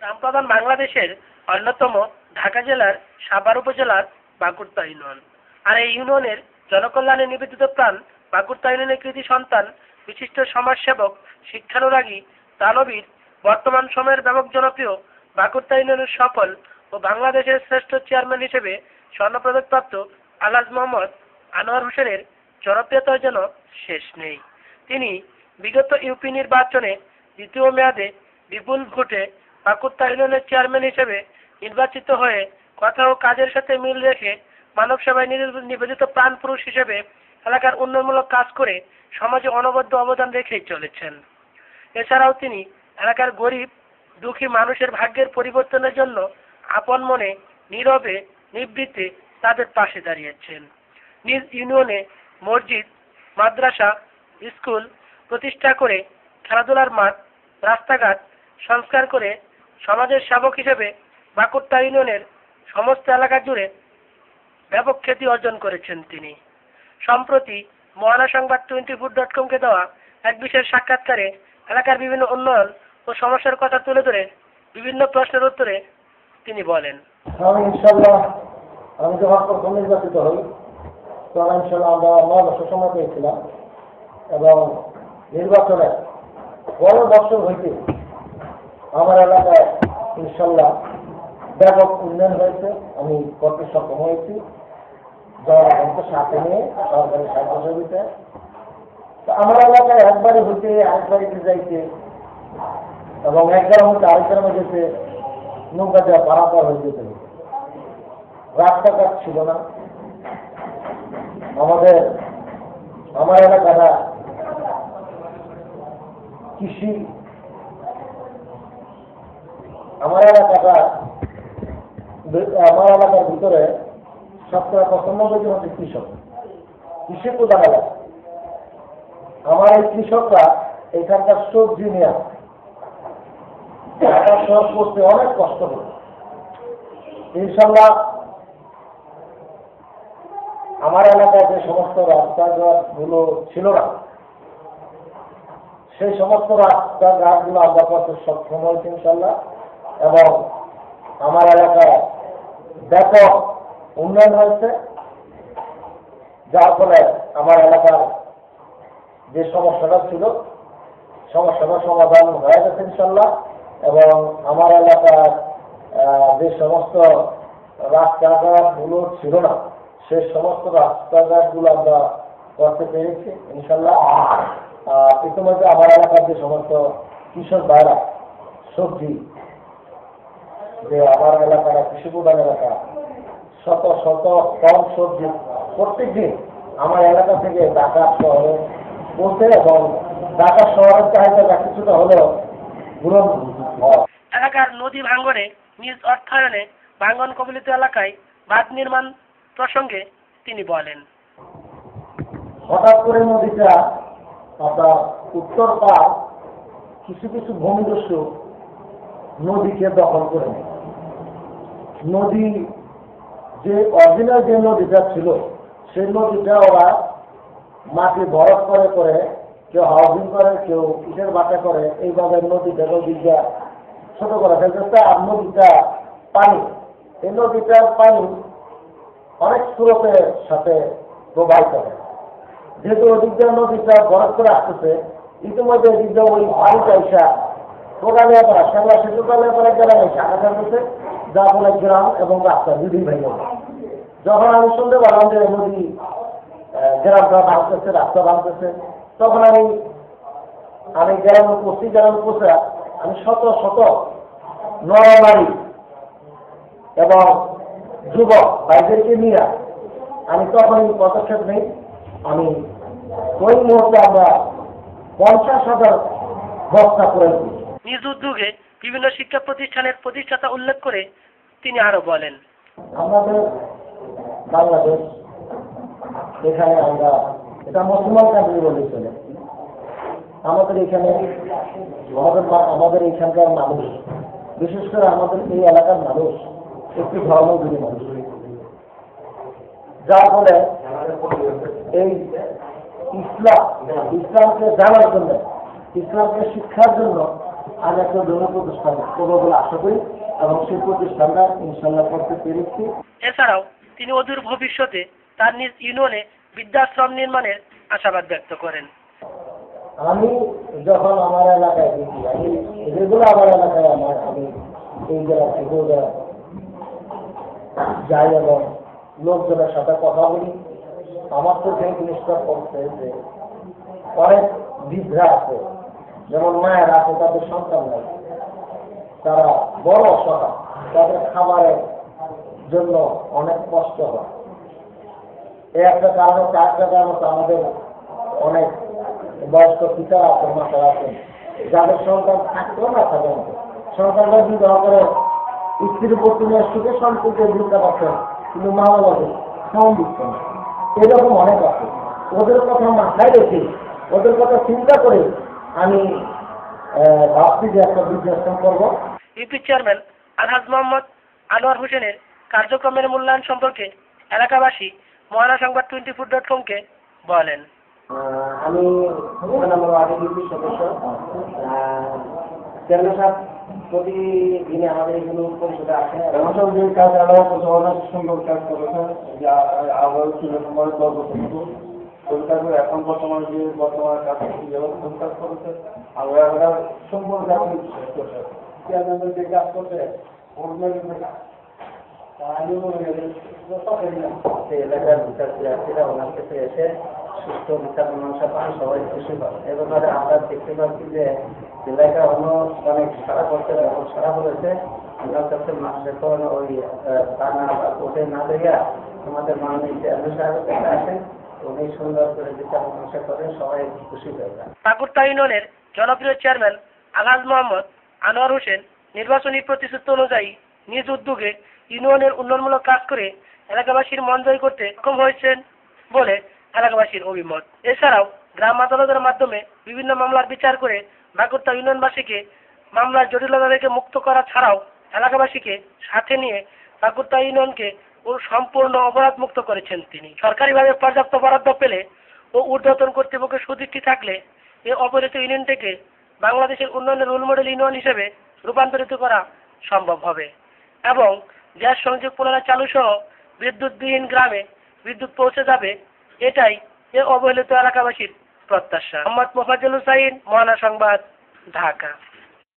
গ্রামপ্রধান বাংলাদেশের অন্যতম ঢাকা জেলার সাভার উপজেলার বাকুরতা ইউনিয়ন। আর এই ইউনিয়নের জনকল্যাণে নিবেদিত প্রাণ বাকুরতা ইউনিয়নের কৃতি সন্তান বিশিষ্ট সমাজসেবক, শিক্ষানুরাগী, দানবীর, বর্তমান সময়ের ব্যাপক জনপ্রিয় বাকুরতা ইউনিয়নের সফল ও বাংলাদেশের শ্রেষ্ঠ চেয়ারম্যান হিসেবে স্বর্ণপদকপ্রাপ্ত আলহাজ মোহাম্মদ আনোয়ার হোসেনের জনপ্রিয়তার যেন শেষ নেই। তিনি বিগত ইউপি নির্বাচনে দ্বিতীয় মেয়াদে বিপুল ভোটে বাকুরতা ইউনিয়নের চেয়ারম্যান হিসেবে নির্বাচিত হয়ে কথা ও কাজের সাথে মিল রেখে মানব সেবায় নিবেদিত প্রাণ পুরুষ হিসেবে এলাকার উন্নয়নমূলক কাজ করে সমাজে অনবদ্য অবদান রেখেই চলেছেন। এছাড়াও তিনি এলাকার গরিব দুঃখী মানুষের ভাগ্যের পরিবর্তনের জন্য আপন মনে নীরবে নিবৃত্তে তাদের পাশে দাঁড়িয়েছেন। নিজ ইউনিয়নে মসজিদ, মাদ্রাসা, স্কুল প্রতিষ্ঠা করে খেলাধুলার মাঠ, রাস্তাঘাট সংস্কার করে সমাজের সেবক হিসেবে বাকুরতা ইউনিয়নের সমস্ত এলাকা জুড়ে ব্যাপক খ্যাতি অর্জন করেছেন তিনি। সম্প্রতি মহানা সংবাদ 24.com-কে দেওয়া এক বিশেষ সাক্ষাৎকারে এলাকার বিভিন্ন উন্নয়ন ও সমস্যার কথা তুলে ধরে বিভিন্ন প্রশ্নের উত্তরে তিনি বলেন, ইনশাল্লাহ আমি যখন প্রথম নির্বাচিত হই তখন ইনশাল্লাহ আমরা 9 বছর সময় পেয়েছিলাম এবং নির্বাচনের পরের বছর হইতে আমার এলাকায় ইনশাল্লাহ ব্যাপক উন্নয়ন হয়েছে। আমি করতে সক্ষম হয়েছি জনগণকে সাথে নিয়ে সরকারি সাহায্য সহযোগিতায়। তো আমার এলাকায় একবারে হইতে একবারে যাইতে এবং এক গ্রাম হইতে আরেক গ্রামে যেতে নৌকা দেওয়া পারাপার হয়ে যেতে হতো। রাস্তাঘাট ছিল না। আমার এলাকাটা কৃষি, আমার এলাকার ভিতরে 95% হচ্ছে কৃষক, কৃষি প্রধান এলাকা। আমার এই কৃষকরা এখানকার সবজি নিয়ে সহজ করতে অনেক কষ্ট করে। ইনশাল্লাহ আমার এলাকায় যে সমস্ত রাস্তাঘাটগুলো ছিল না সেই সমস্ত রাস্তাঘাটগুলো আমরা করতে সক্ষম হয়েছি ইনশাল্লাহ। এবং আমার এলাকায় ব্যাপক উন্নয়ন হয়েছে, যার ফলে আমার এলাকার যে সমস্যাটা ছিল সমস্যাটা সমাধান হয়ে গেছে ইনশাল্লাহ। এবং আমার এলাকার যে সমস্ত রাস্তাঘাটগুলো ছিল না সেই সমস্ত রাস্তাঘাটগুলো আমরা করতে পেরেছি ইনশাল্লাহ। ইতিমধ্যে আমার এলাকার যে সমস্ত কৃষক ভাইরা সবজি, যে আমার এলাকার কৃষি প্রধান এলাকা, শত শত কম সবজি প্রত্যেক দিন আমার এলাকা থেকে ঢাকা শহরে পৌঁছে এবং ঢাকা শহরের চাহিদা কিছুটা হলেও পূরণ হয়। এলাকার নদী ভাঙ্গনে নিজ অর্থায়নে ভাঙ্গন কবলিত এলাকায় বাঁধ নির্মাণ প্রসঙ্গে তিনি বলেন, হঠাৎ করে নদীটা আপনার উত্তর পার কিছু কিছু ভূমিদস্যু নদীকে দখল করে নেয়। নদী যে অরিজিনাল যে নদীটা ছিল সেই নদীটা ওরা মাটি বরফ করে করে, কেউ হাউজিং করে, কেউ ইটের বাটা করে, এইভাবে নদীটা ছোট করে ফেলতেছে। আর নদীটা পানি, এই নদীটার পানি অনেক স্রোতের সাথে প্রবাহিত হয়। যেহেতু ওদিকটা নদীটা বরফ করে আসতেছে, ইতিমধ্যে এদিকটা ওই পানিটা এসা টোটালে করা সেগুলা সে টোটালে করে গ্রামে শাখা থাকতেছে, যার ফলে গ্রাম এবং রাস্তা দুই ভেঙে যায়। যখন আমি শুনতে পারলাম যে নদী গ্রামটা ভাঙতেছে, রাস্তা ভাঙতেছে, তখন আমি গ্রামে পৌঁছে আমি শত শত নরনারী এবং যুবক ভাইদেরকে নিয়ে আমি তখনই পদক্ষেপ নেই। আমি ওই মুহূর্তে আমরা 50,000 বস্তা করে দিই। নিজ উদ্যোগে বিভিন্ন শিক্ষা প্রতিষ্ঠানের প্রতিষ্ঠাতা উল্লেখ করে তিনি আরো বলেন, আমাদের বাংলাদেশ এখানে আমরা এটা মুসলমান কান্ট্রি বলে চলে। আমাদের এখানকার মানুষ, বিশেষ করে আমাদের এই এলাকার মানুষ একটি ধর্মবিরোধী মানুষ, যার ফলে এই ইসলামকে জানার জন্য, ইসলামকে শিক্ষার জন্য আজ একটা জনপ্রতিষ্ঠান করবো বলে আশা করি এবং সেই প্রতিষ্ঠানটা ইনশাল্লাহ করতে পেরেছি। এছাড়াও তিনি অদূর ভবিষ্যতে তার নিজ ইউনিয়নে বৃদ্ধাশ্রম নির্মাণের আশাবাদ ব্যক্ত করেন। আমি যখন আমার এলাকায় দেখি, আমি রেগুলার আমার এলাকায় আমি এই জেলা থেকে যাই এবং লোকজনের সাথে কথা বলি, আমার তো সেই জিনিসটা করছে যে অনেক বৃদ্ধা আছে, যেমন মায়ের আছে তাদের সন্তান নাই, তারা বড় অসহায়, তাদের খাবারের জন্য অনেক কষ্ট হয়। এই একটা কারণ হচ্ছে, একটা কারণ হচ্ছে আমাদের অনেক বয়স্ক পিতা আছেন, মাতারা আছেন, যাদের সন্তান থাকতেও না থাকেন, সন্তানরা বিবাহ করে স্ত্রীর প্রতিনিয়ত সুখে শান্তিতে দিতে পারছেন, কিন্তু মা বাবাকে শ্রম দিচ্ছেন না। এরকম অনেক আছে। ওদের কথা মাথায় রেখে, ওদের কথা চিন্তা করে আমি ভাবছি যে একটা বৃদ্ধাশ্রম করবো। ইউপি চেয়ারম্যান আলহাজ মোহাম্মদ আনোয়ার হোসেনের কার্যক্রমের মূল্যায়ন সম্পর্কে এলাকাবাসী মহানা সংবাদ 24.com-কে বলেন। আমি আগে ইউপি সদস্য। চেয়ারম্যান সাহেব প্রতিদিনে আমাদের এগুলো পরিষদে আসে, এবং যে কাজ আলাদা করছে অনেক সুন্দর কাজ করেছে, যে আবার ছিল তোমার 10 বছর মতো কলকাতা। এখন বর্তমানে যে কাজ যেভাবে কাজ করেছে, আমরা সম্পূর্ণ চেয়ারম্যান যে কাজ করছে এলাকার বিচারপ্রার্থীরা ওনার কাছে এসে সুস্থ বিচার মীমাংসা পান, সবাই খুশি হয়। এ ব্যাপারে আমরা দেখতে পাচ্ছি যে এলাকা অনেক সারা করতে সারা করেছে। ওনার কাছে যখন ওই থানা বা কোর্টে না দেয়া আমাদের মাননীয় চেয়ারম্যান সাহেবের কাছে আসেন, উনি সুন্দর করে বিচার মীমাংসা করেন, সবাই খুশি হয়ে যায়। পাকুড়তা ইউনিয়নের জনপ্রিয় চেয়ারম্যান আলহাজ মোহাম্মদ আনোয়ার হোসেন নির্বাচনী প্রতিশ্রুতি অনুযায়ী নিজ উদ্যোগে ইউনিয়নের উন্নয়নমূলক কাজ করে এলাকাবাসীর মন জয় করতে সক্ষম হয়েছেন বলে এলাকাবাসীর অভিমত। এছাড়াও গ্রাম আদালতের মাধ্যমে বিভিন্ন মামলার বিচার করে পাকুড়তা ইউনিয়নবাসীকে মামলার জটিলতা থেকে মুক্ত করা ছাড়াও এলাকাবাসীকে সাথে নিয়ে পাকুড়তা ইউনিয়নকে সম্পূর্ণ অপরাধ মুক্ত করেছেন তিনি। সরকারিভাবে পর্যাপ্ত বরাদ্দ পেলে ও ঊর্ধ্বতন কর্তৃপক্ষের সুদৃষ্টি থাকলে এই অপহৃত ইউনিয়নটিকে বাংলাদেশের উন্নয়নের রোল মডেল ইউনিয়ন হিসেবে রূপান্তরিত করা সম্ভব হবে এবং গ্যাস সংযোগ পুনরায় চালু সহ বিদ্যুৎবিহীন গ্রামে বিদ্যুৎ পৌঁছে যাবে, এটাই এ অবহেলিত এলাকাবাসীর প্রত্যাশা। মোহাম্মদ মোফাজ্জল হুসাইন, মহানা সংবাদ, ঢাকা।